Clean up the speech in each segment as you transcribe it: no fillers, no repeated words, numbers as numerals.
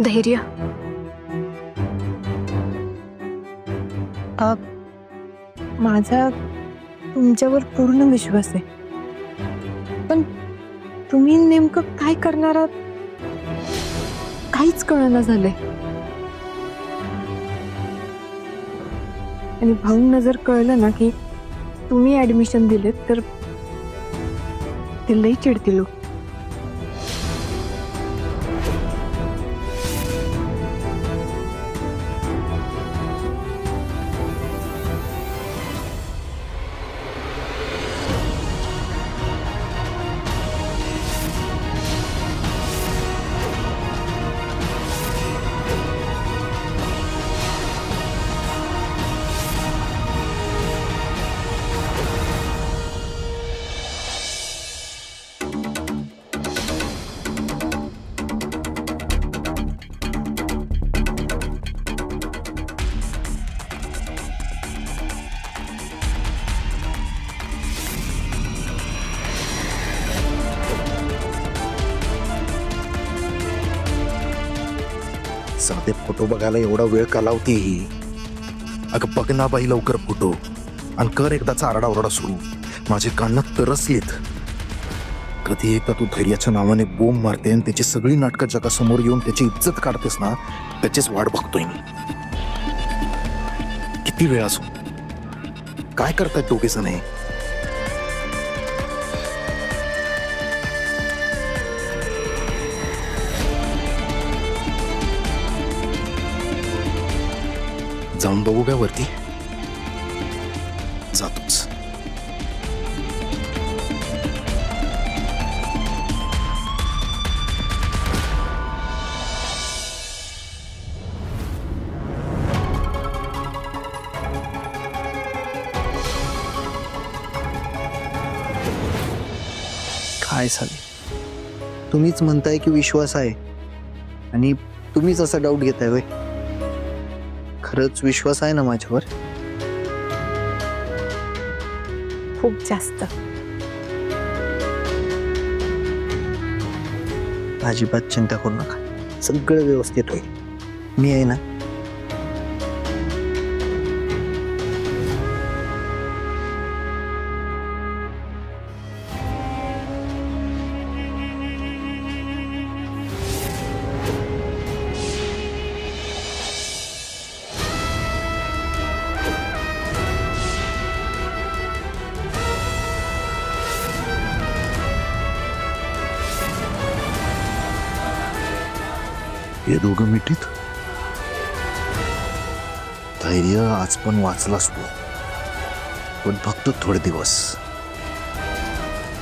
धैर्य. माझा तुमच्यावर पूर्ण विश्वास आहे, पण तुम्ही नेमकं काय करणार आहात काहीच कळना झालंय. आणि भाऊंना जर कळलं ना की तुम्ही ऍडमिशन दिलेत तर ते लई चिडतील. साधे फोटो बघायला एवढा वेळ का लावते ही? अगं बघ ना बाई लवकर फोटो आणि कर एकदाचा आरडाओरडा सुरू. माझे कान तरसलेत. कधी एकदा तू धैर्याच्या नावाने बोंब मारते आणि त्याची सगळी नाटकं जगासमोर येऊन त्याची इज्जत काढतेस ना, त्याचीच वाट बघतोय मी. किती वेळ असो. काय करतायत दोघे जण? जाऊन बघू का वरती? जातोच. काय झाले? तुम्हीच म्हणताय की विश्वास आहे आणि तुम्हीच असा डाऊट घेताय वय? खरंच विश्वास आहे ना माझ्यावर? खूप जास्त. अजिबात चिंता करू नका, सगळं व्यवस्थित होईल. मी आहे ना. हे दोघं मिठीत. धैर्य आज पण वाचलास तू, पण फक्त थोडे दिवस.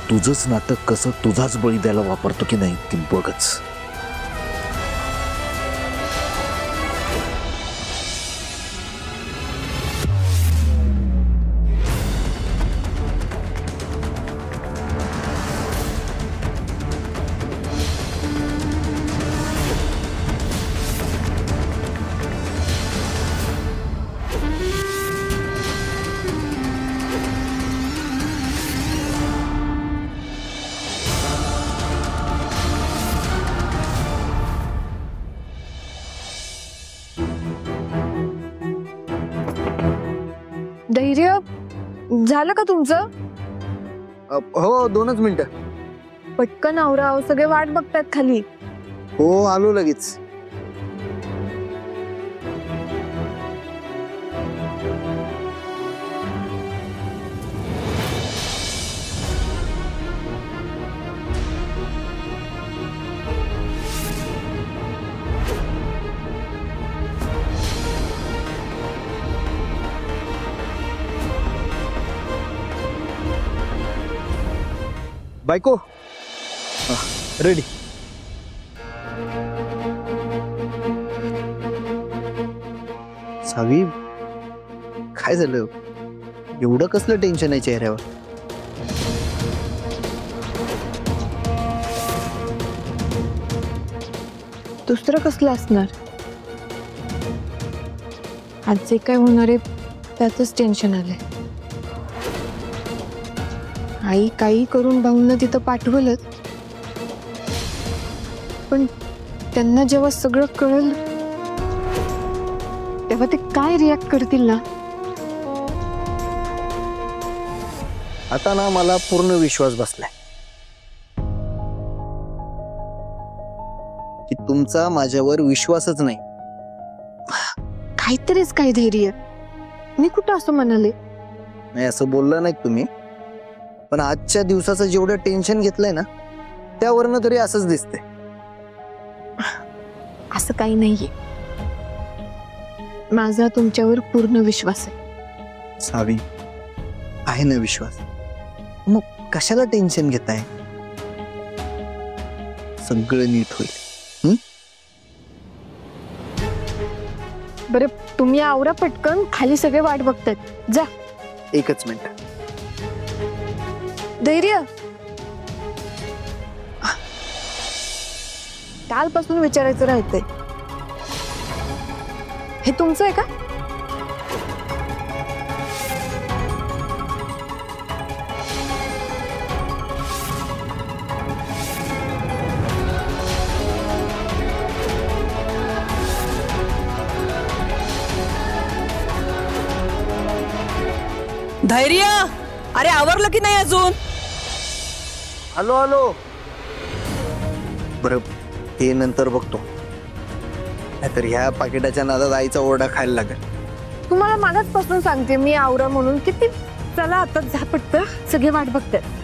तुझंच नाटक कसं तुझाच बळी द्यायला वापरतो की नाही ती बघच. धैर्य, झालं का तुमचं? हो, 2च मिनिटं. पटकन आवरा, सगळे वाट बघतात खाली. हो, आलो लगेच. बायको रेडी. सावी, काय झालं? एवढं कसलं टेन्शन आहे चेहऱ्यावर? दुसरं कसलं असणार? आज जे काय होणार आहे त्यातच टेन्शन आलंय. आई काही करून भाऊंना तिथं पाठवलंच, पण त्यांना जेव्हा सगळं कळलं तेव्हा ते काय रिॲक्ट करतील ना. आता ना मला पूर्ण विश्वास बसलाय की तुमचा माझ्यावर विश्वासच नाही. काहीतरीच काय धैर्य. मी कुठं असं म्हणाले. नाही असं बोललं नाही तुम्ही, पण आजच्या दिवसाचं जेवढं टेन्शन घेतलंय ना त्यावरनं तरी असंच दिसतंय. असं काही नाहीये. माझा तुमच्यावर पूर्ण विश्वास आहे. सावी, आहे ना विश्वास, मग कशाला टेन्शन घेताय? सगळं नीट होईल. बरं तुम्ही आवरा पटकन, खाली सगळे वाट बघतात. जा. एकच मिनिट. धैर्य. कालपासून विचारायचं राहतंय, हे तुमचं आहे का? धैर्य, अरे आवरलं की नाही अजून? आलो आलो. बरं हे नंतर बघतो, नाहीतर ह्या पाकिटाच्या नादात आईचा ओरडा खायला लागेल. तुम्हाला मागासपासून सांगते मी आवरा म्हणून. किती. चला आता जा पटकन, सगळे वाट बघतात.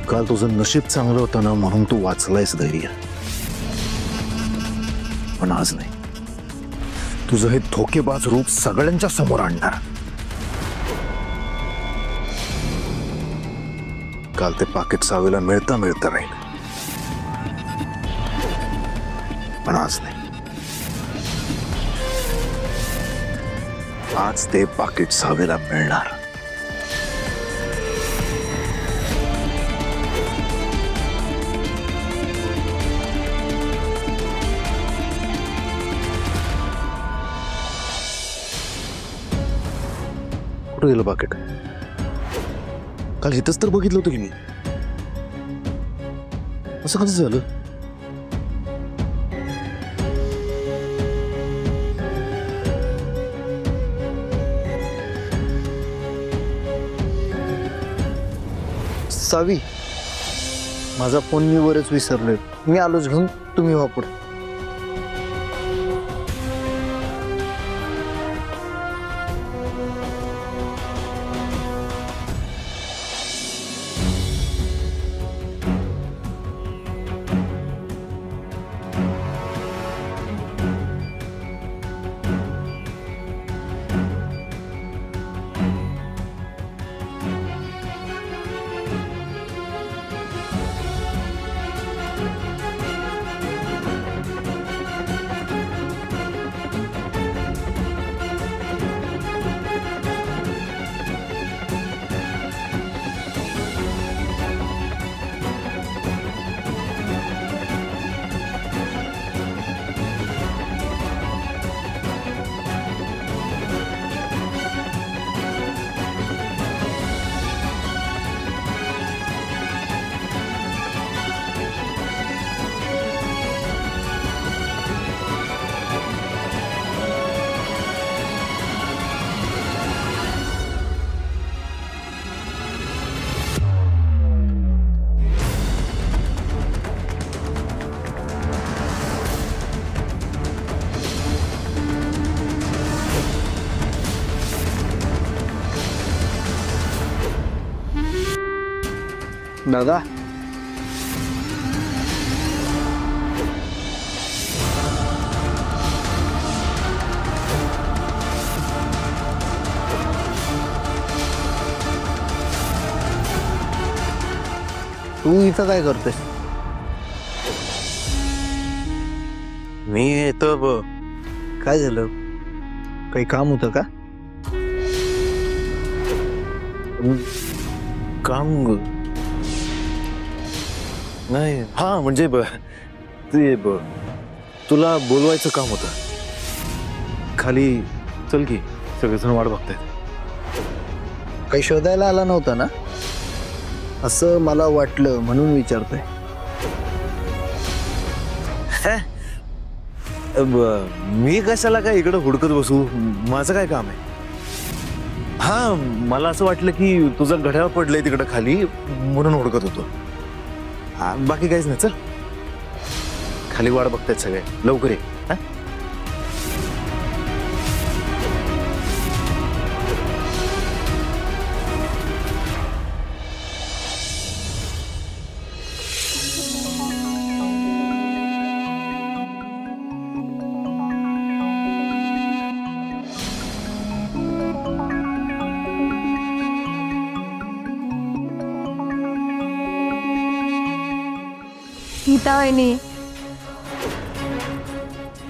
काल तुझं नशीब चांगलं होतं ना म्हणून तू वाचलायस धैर्य, पण आज नाही. तुझं हे धोकेबाज रूप सगळ्यांच्या समोर आणणार. काल ते पाकिट सावेला मिळता मिळता राहील, पण आज नाही. आज ते पाकिट सावेला मिळणार. कुठं गेलं पाकिट? काल इथंच तर बघितलं होतं की मी. असं कसं झालं? सावी, माझा फोन मी वरच विसरलोय. मी आलोच घेऊन, तुम्ही व्हा पुढे. दादा तू इथं काय करतोय? मी येतो काय झालं? काही काम होतं का? काम नाही, हा म्हणजे ते तुला बोलवायचं काम होतं. खाली चल की, सगळेजण वाट बघतायत. काही शोधायला आला नव्हता ना? असं मला वाटलं म्हणून विचारतोय. मी कशाला काय इकडं हुडकत बसू? माझं काय काम आहे? हा, मला असं वाटलं की तुझं घड्याळ पडलंय तिकडं खाली म्हणून हुडकत होतो. बाकी काहीच नाही. चल, खाली वाट बघतायत सगळे, लवकर ये. गीता वहिनी,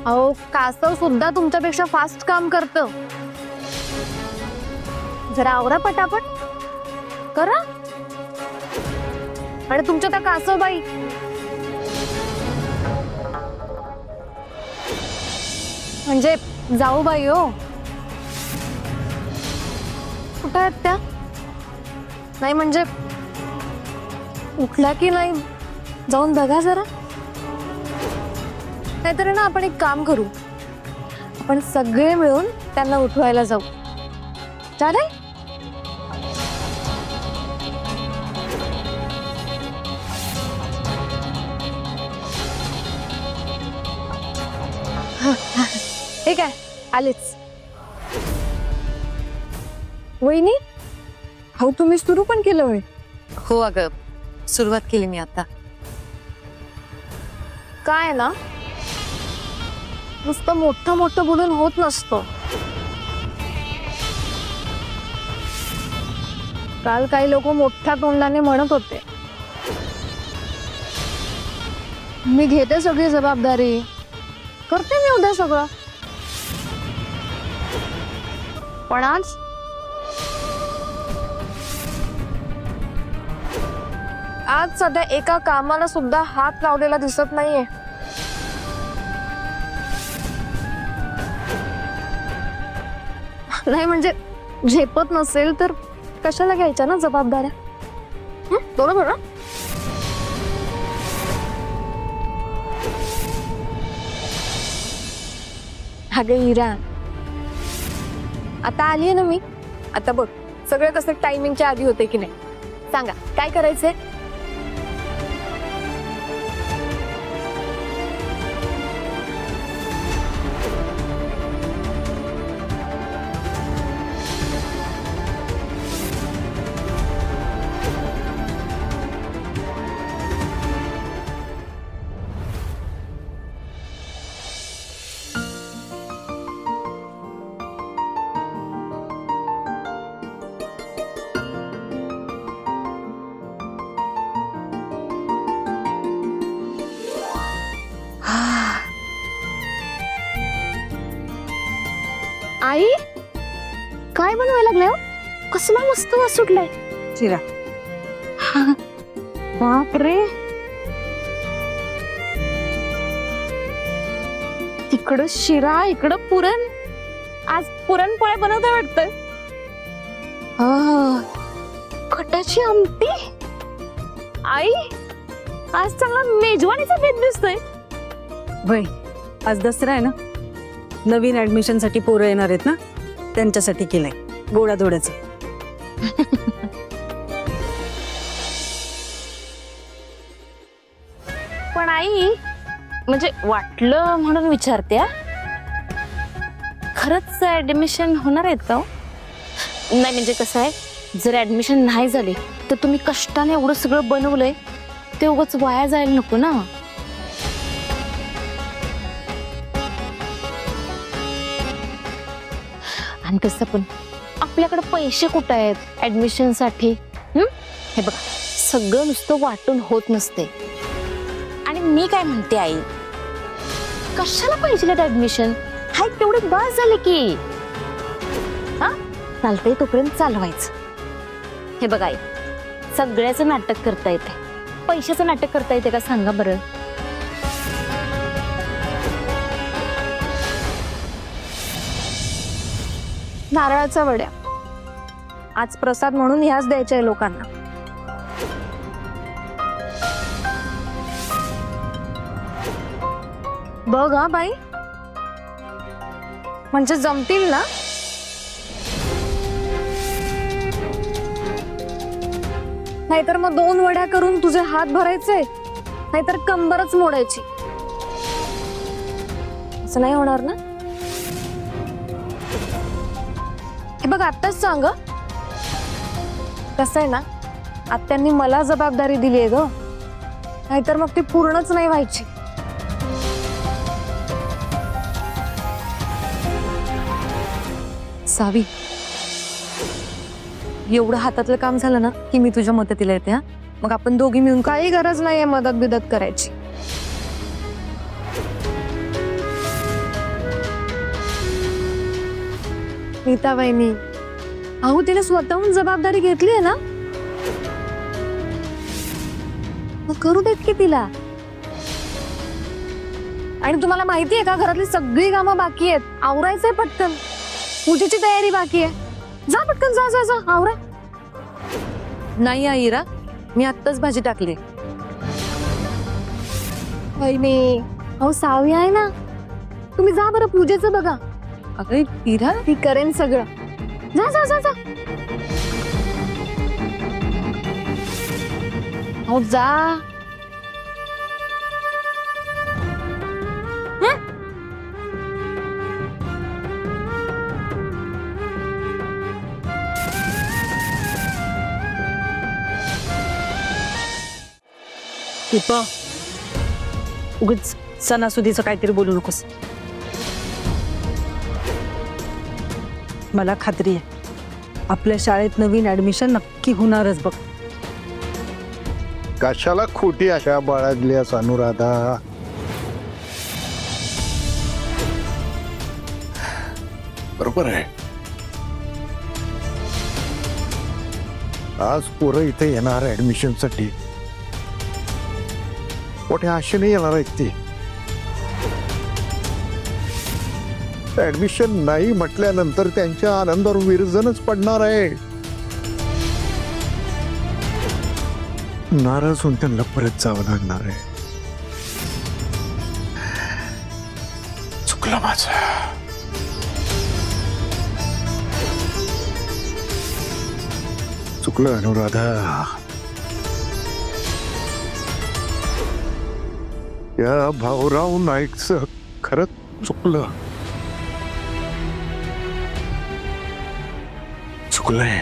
अहो कासव सुद्धा तुमच्यापेक्षा फास्ट काम करतं. जरा आवरा पटापट करा. आणि तुमच्या त्या कासवबाई म्हणजे जाऊबाई हो, कुठं आहेत त्या? नाही म्हणजे उठल्या की नाही जाऊन बघा जरा. नाहीतर ना आपण एक काम करू, आपण सगळे मिळून त्यांना उठवायला जाऊ. चालेल? ठीक आहे, आलेच. वहिनी, हो तुम्ही सुरू पण केलं होय? हो अगं, सुरुवात केली मी आता. काय ना, नुसतं मोठं मोठं बोलून होत नसतं. काल काही लोक मोठ्या तोंडाने म्हणत होते, मी घेते सगळी जबाबदारी, करते मी उद्या सगळं. पण आज सध्या एका कामाला सुद्धा हात लावलेला दिसत नाहीये. नाही म्हणजे झेपत नसेल तर कशाला घ्यायच्या ना जबाबदाऱ्या? बरोबर ना? अगं इरा, आता आली आहे ना मी. आता बघ, सगळे कसे टायमिंगच्या आधी होते की नाही? सांगा काय करायचंय? आई काय बनवायला लागलाय? कसला मस्त वास सुटलाय. शिरा. बापरे, तिकडं शिरा इकडं पुरण. आज पुरणपोळ्या बनवता वाटतं. कटाची आमटी. आई आज चांगला मेजवानीचा बेत दिसतोय. वय, आज दसरा आहे ना, नवीन ऍडमिशन साठी पोरं येणार आहेत ना, त्यांच्यासाठी केलंय गोडाधोड्याचं. पण आई म्हणजे वाटलं म्हणून विचारते, खरंच ऍडमिशन होणार आहेत का? नाही म्हणजे कसं आहे, जर ऍडमिशन नाही झाले तर तुम्ही कष्टाने एवढं सगळं बनवलंय ते उगाच वाया जायला नको ना. आणि तसं पण आपल्याकडे पैसे कुठे आहेत ऍडमिशनसाठी? हे बघा, सगळं नुसतं वाटून होत नसते. आणि मी काय म्हणते आई, कशाला पाहिजे ऍडमिशन? हाय तेवढे बस झाले की. हा चालतंय तोपर्यंत चालवायचं. हे बघा आई, सगळ्याचं नाटक करता येते, पैशाचं नाटक करता येते का सांगा बरं? नारळाच्या वड्या आज प्रसाद म्हणून ह्याच द्यायच्या आहे लोकांना. बघ हा बाई, म्हणजे जमतील ना? नाहीतर मग 2 वड्या करून तुझे हात भरायचे, नाहीतर कंबरच मोडायची. असं नाही होणार ना? हे बघ आत्ताच सांग, कसं आहे ना, आत्यांनी मला जबाबदारी दिली आहे ग, नाहीतर मग ती पूर्णच नाही व्हायची. सावी, एवढं हातातलं काम झालं ना की मी तुझ्या मदतीला येते. हा, मग आपण दोघी मिळून काही गरज नाहीये मदत बिदत करायची. नीता वहिनी, अहो तिने स्वतःहून जबाबदारी घेतली आहे ना, मग करू देत की तिला. आणि तुम्हाला माहिती आहे का, घरातली सगळी कामं बाकी आहेत, आवरायचंय पटकन. पूजेची तयारी बाकी आहे, जा पटकन, जा जा जा आवरा. नाही आईरा, मी आत्ताच भाजी टाकली. वहिनी, अहो सावी आहे ना, तुम्ही जा बरं, पूजेचं बघा. अगं इरा, ती करेन सगळं. जा जा जा जा. अहो जा. दीपा, उगीच सणासुदीचं काहीतरी बोलू नकोस. मला खात्री आहे आपल्या शाळेत नवीन ऍडमिशन नक्की होणारच बघ. कशाला खोटी आशा बाळगल्यास अनुराधा? बरोबर आहे. आज पोरं इथे येणार ऍडमिशन साठी, मोठ्या आशेने येणार आहेत ते. ऍडमिशन नाही म्हटल्यानंतर त्यांच्या आनंदावर विरजनच पडणार आहे. नाराज होऊन त्यांना परत जावं लागणार आहे. चुकलं माझं. चुकलं अनुराधा. या भाऊराव नाईकचं खरंच चुकलं. चुकलंय.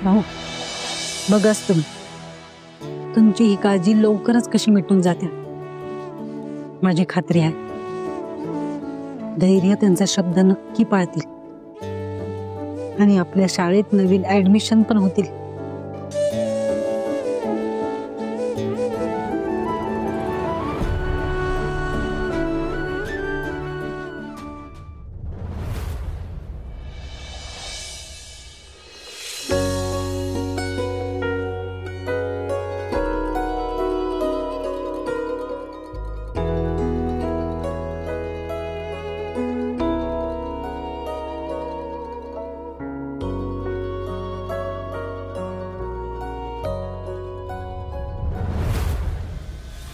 हो, बघाच तुम्ही, तुमची ही काळजी लवकरच कशी मिटून जाते. माझी खात्री आहे धैर्य त्यांचा शब्द नक्की पाळतील आणि आपल्या शाळेत नवीन ऍडमिशन पण होतील.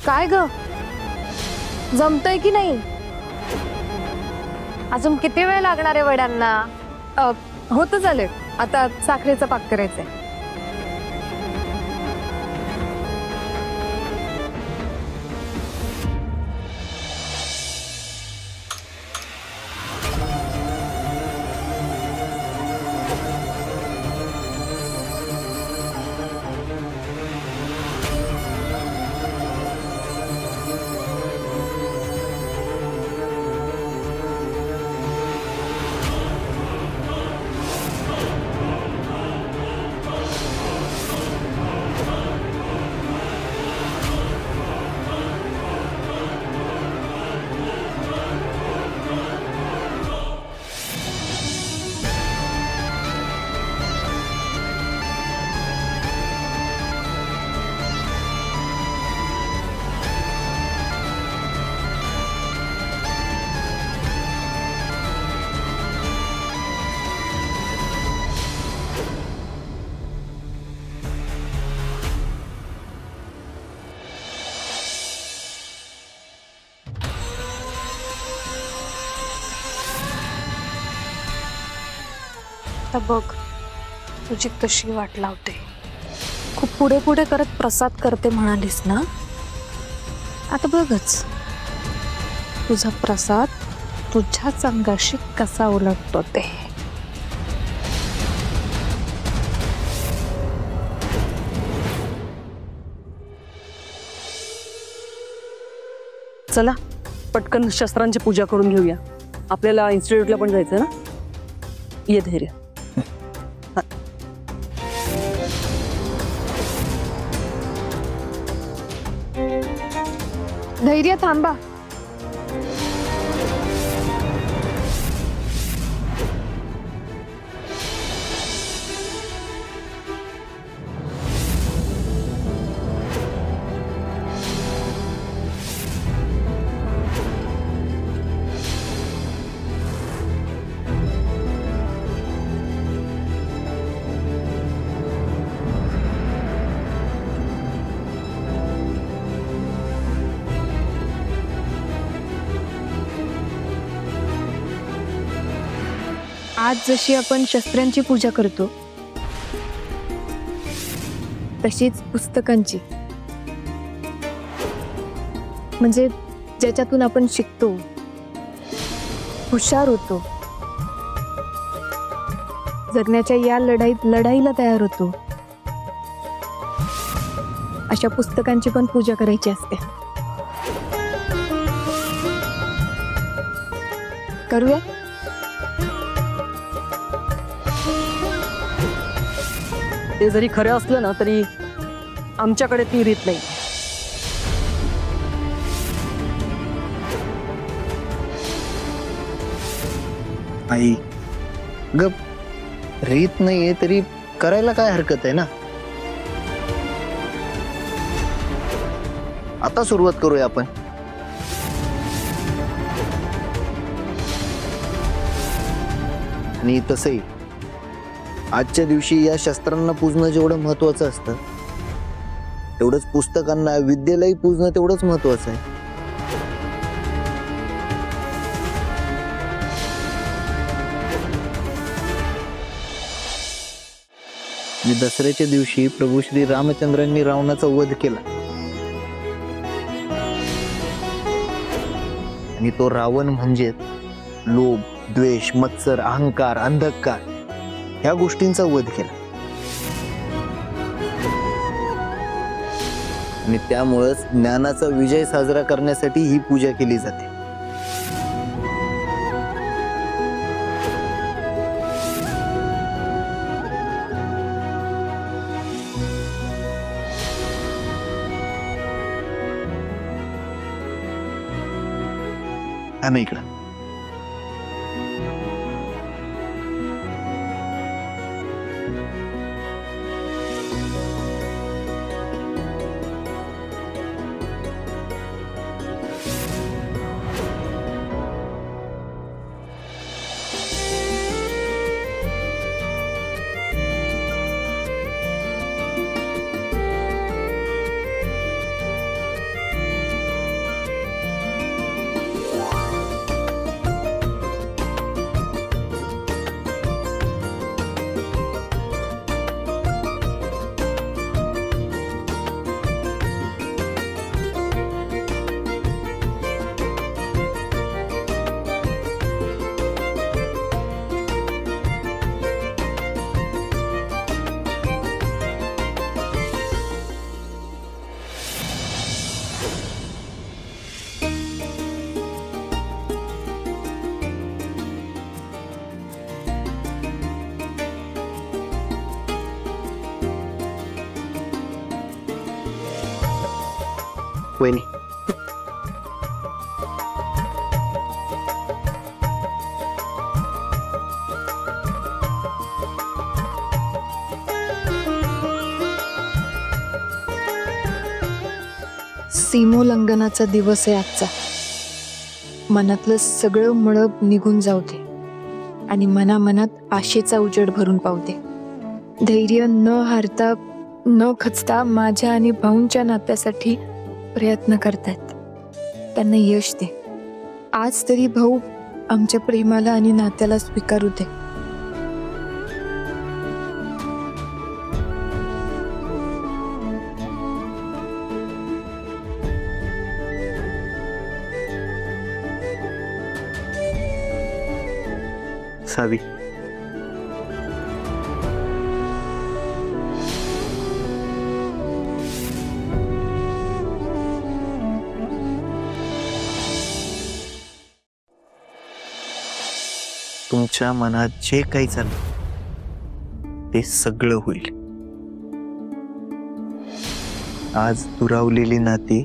काय ग, जमतय की नाही? अजून किती वेळ लागणार आहे वड्यांना? होतं झाले, आता साखरेचा पाक करायचा आहे. आता बघ तुझी कशी वाट लावते. खूप पुढे पुढे करत प्रसाद करते म्हणालीस ना, आता बघच तुझा प्रसाद तुझ्याच अंगाशी कसा उलटतो ते. चला पटकन शस्त्रांची पूजा करून घेऊया. आपल्याला इन्स्टिट्यूटला पण जायचं ना. ये धैर्य. धैर्य थांबा. आज जशी आपण शस्त्रांची पूजा करतो तशीच पुस्तकांची, म्हणजे ज्याच्यातून आपण शिकतो, हुशार होतो, जगण्याच्या या लढाईला तयार होतो, अशा पुस्तकांची पण पूजा करायची असते. करूया. ते जरी खरं असलं ना तरी आमच्याकडे ती रीत नाही. आई गप, रीत नाहीये तरी करायला काय हरकत आहे ना. आता सुरुवात करूया आपण. आणि तसंही आजच्या दिवशी या शस्त्रांना पूजणं जेवढं महत्वाचं असतं तेवढंच पुस्तकांना, विद्येलाही पूजणं तेवढंच महत्वाचं आहे. दसऱ्याच्या दिवशी प्रभू श्री रामचंद्रांनी रावणाचा वध केला आणि तो रावण म्हणजे लोभ, द्वेष, मत्सर, अहंकार, अंधकार ह्या गोष्टींचा वध केला. आणि त्यामुळेच ज्ञानाचा विजय साजरा करण्यासाठी ही पूजा केली जाते. आम्ही इकडं वहिनी. सीमोल्लंघनाचा दिवस आहे आजचा. मनातलं सगळं मळब निघून जाऊ दे आणि मनामनात आशेचा उजेड भरून पावू दे. धैर्य न हारता न खचता माझ्या आणि भाऊंच्या नात्यासाठी प्रयत्न करतायत. त्यांना यश दे. आज तरी भाऊ आमच्या प्रेमाला आणि नात्याला स्वीकारू दे. सावी, तुमच्या मनात जे काही चाललं ते सगळं होईल. आज दुरावलेली नाती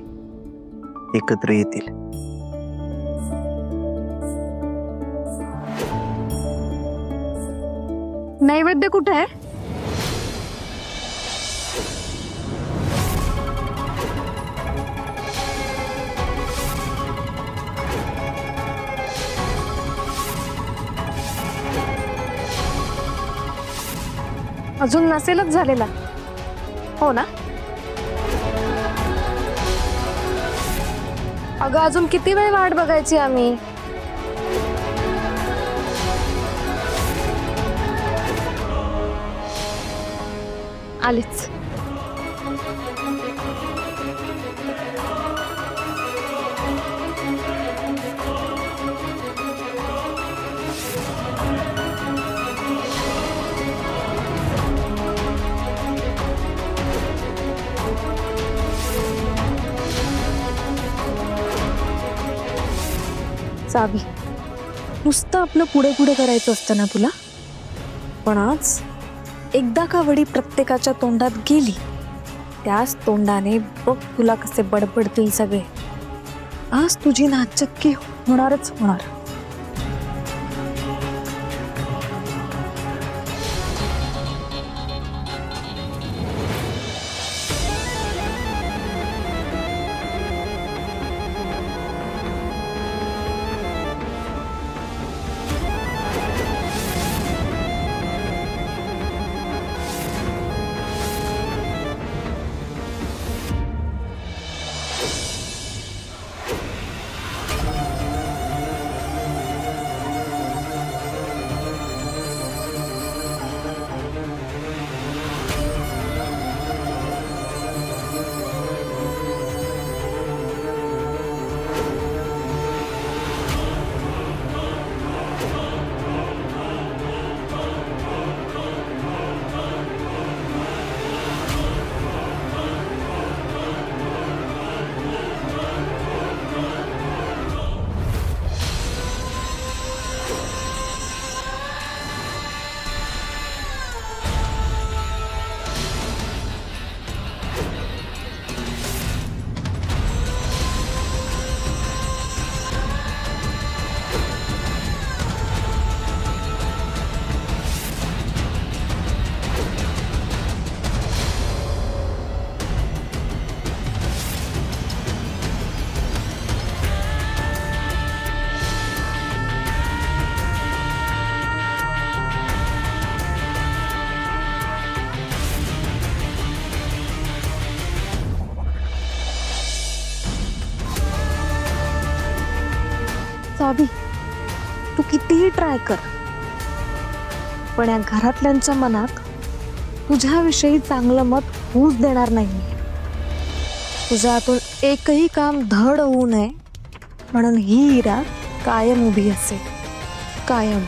एकत्र येतील. नैवेद्य कुठे आहे? अजून नसेलच झालेला, हो ना? अगं अजून किती वेळ वाट बघायची आम्ही? आलीच. सावी, नुसतं आपलं पुढे पुढे करायचं असतं ना तुला, पण आज एकदा का वडी प्रत्येकाच्या तोंडात गेली, त्याच तोंडाने बघ तुला कसे बडबडतील सगळे. आज तुझी नाचक्की होणारच होणार. सावी, तू कितीही ट्राय कर, पण या घरातल्यांच्या मनात तुझ्याविषयी चांगलं मत होऊच देणार नाही. तुझ्या हातून एकही काम धड होऊ नये म्हणून ही इरा कायम उभी असेल, कायम.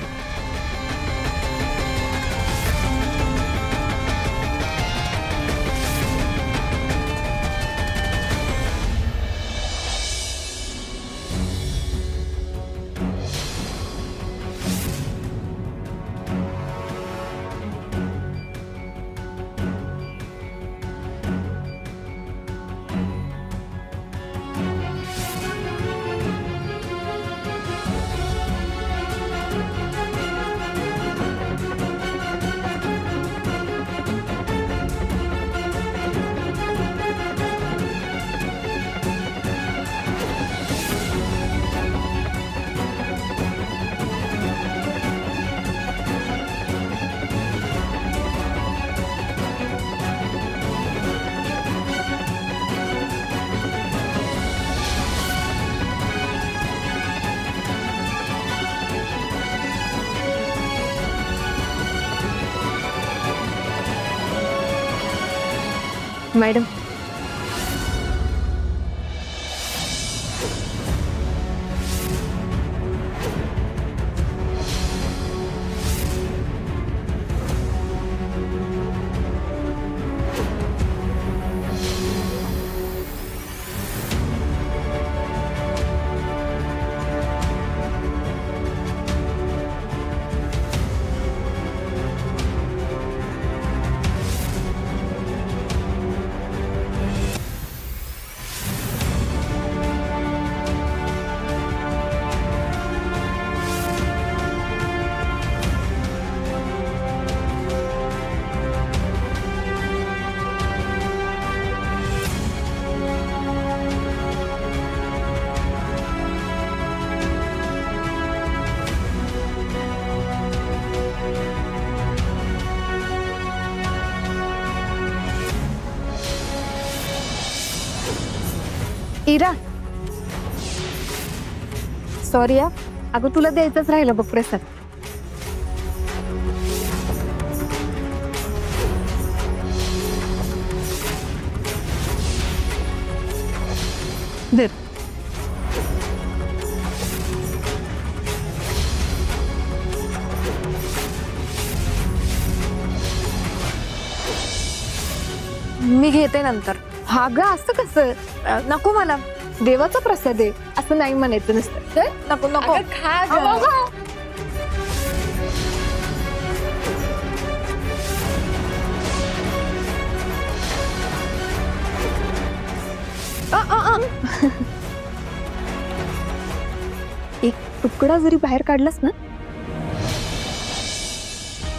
मॅडम, इरा, सॉरी या, अगं तुला द्यायचंच राहिलं बघ प्रसाद. दे. मी घेते नंतर. हा ग, असं कसं? नको, मला देवाचा प्रसाद आहे असं नाही म्हणायचं नसतं. नको नको, एक तुकडा जरी बाहेर काढलास ना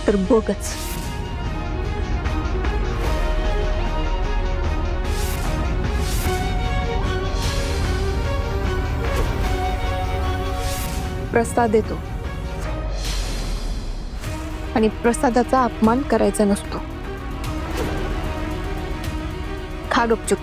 तर बघच. प्रसाद देतो आणि प्रसादाचा अपमान करायचा नसतो. खा गपचूप.